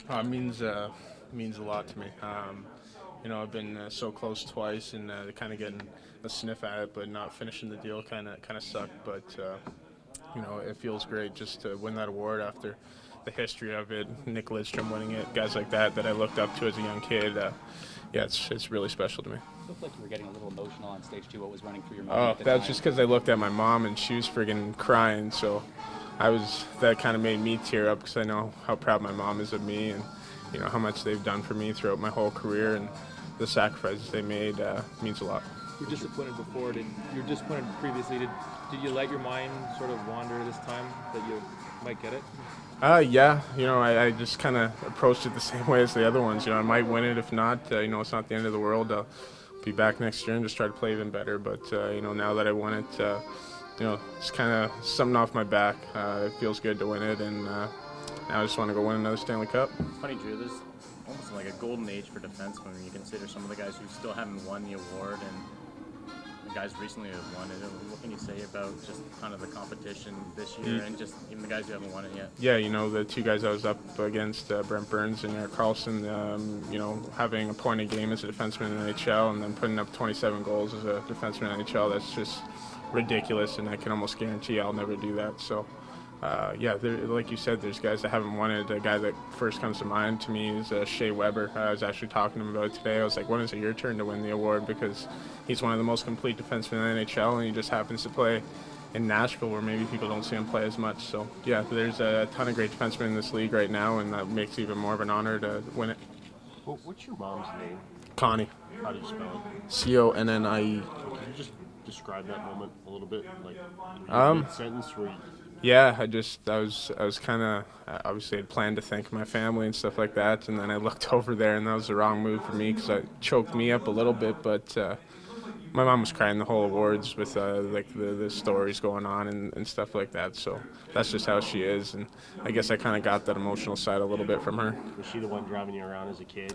It means a lot to me. I've been so close twice, and kind of getting a sniff at it, but not finishing the deal kind of sucked. But it feels great just to win that award after the history of it. Nick Lidstrom winning it, guys like that I looked up to as a young kid. It's really special to me. It looked like you were getting a little emotional on stage too. What was running through your mind Oh, at the that's time? just because I looked at my mom and she was friggin' crying. So that kind of made me tear up because I know how proud my mom is of me and how much they've done for me throughout my whole career, and the sacrifices they made means a lot. You were disappointed before. You were disappointed previously. Did you let your mind sort of wander this time that you might get it? Yeah. I just kind of approached it the same way as the other ones. I might win it. If not, it's not the end of the world. I'll be back next year and just try to play even better. But, now that I won it, it's kind of something off my back. It feels good to win it, and now I just want to go win another Stanley Cup. It's funny, Drew. There's almost like a golden age for defensemen when you consider some of the guys who still haven't won the award and the guys recently have won it. What can you say about just kind of the competition this year and just even the guys who haven't won it yet? Yeah, the two guys I was up against, Brent Burns and Erik Karlsson, having a point a game as a defenseman in the NHL and then putting up 27 goals as a defenseman in the NHL, that's just ridiculous, and I can almost guarantee I'll never do that. So, like you said, there's guys that haven't won it. A guy that first comes to mind to me is Shea Weber. I was actually talking to him about it today. I was like, when is it your turn to win the award? Because he's one of the most complete defensemen in the NHL, and he just happens to play in Nashville where maybe people don't see him play as much. So, yeah, there's a ton of great defensemen in this league right now, and that makes it even more of an honor to win it. Well, what's your mom's name? Connie. How do you spell it? Connie. Can you just describe that moment a little bit, like sentence where you... Yeah, I was kind of obviously had planned to thank my family and stuff like that, and then I looked over there and that was the wrong move for me because it choked me up a little bit. But my mom was crying the whole awards with like the stories going on and stuff like that. So that's just how she is, and I guess I kind of got that emotional side a little bit from her. Was she the one driving you around as a kid?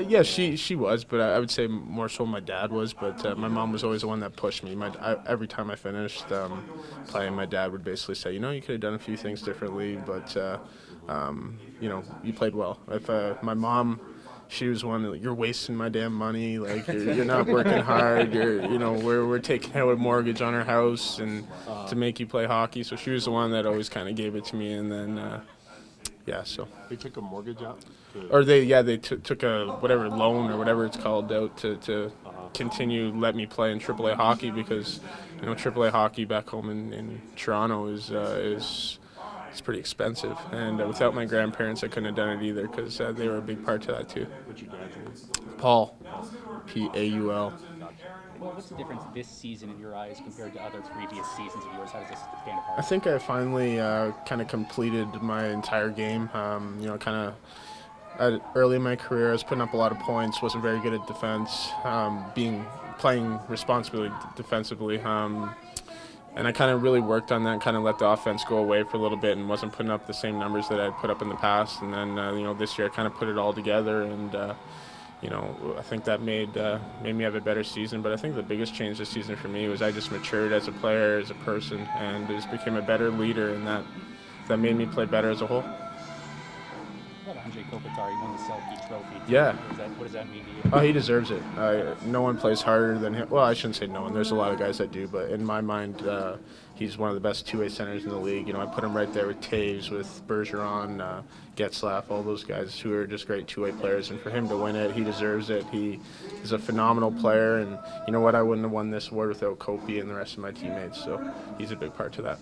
Yeah, she was, but I would say more so my dad was. But my mom was always the one that pushed me. Every time I finished playing, my dad would basically say, you could have done a few things differently, but you played well. If my mom, she was one that, you're wasting my damn money, like you're not working hard, we're taking out a mortgage on our house and to make you play hockey. So she was the one that always kind of gave it to me, and then so They took a mortgage out? or they took a whatever loan or whatever it's called out to continue let me play in AAA hockey, because AAA hockey back home in Toronto is it's pretty expensive, and without my grandparents I couldn't have done it either, because they were a big part to that too. What's your dad's name? Paul, Paul. Well, what's the difference this season in your eyes compared to other previous seasons of yours? How does this stand apart? I think I finally kind of completed my entire game. Early in my career, I was putting up a lot of points, wasn't very good at defense, playing responsibly defensively. And I kind of really worked on that, kind of let the offense go away for a little bit and wasn't putting up the same numbers that I'd put up in the past. And then, this year I kind of put it all together, and, I think that made me have a better season. But I think the biggest change this season for me was I just matured as a player, as a person, and just became a better leader, and that made me play better as a whole. What about Andre Kopitar? He won the Selke Trophy. Yeah. What does that mean to you? Oh, he deserves it. No one plays harder than him. Well, I shouldn't say no one. There's a lot of guys that do, but in my mind, he's one of the best two-way centers in the league. I put him right there with Taves, with Bergeron, Getzlaf, all those guys who are just great two-way players. And for him to win it, he deserves it. He is a phenomenal player, and you know what? I wouldn't have won this award without Kopi and the rest of my teammates. So he's a big part to that.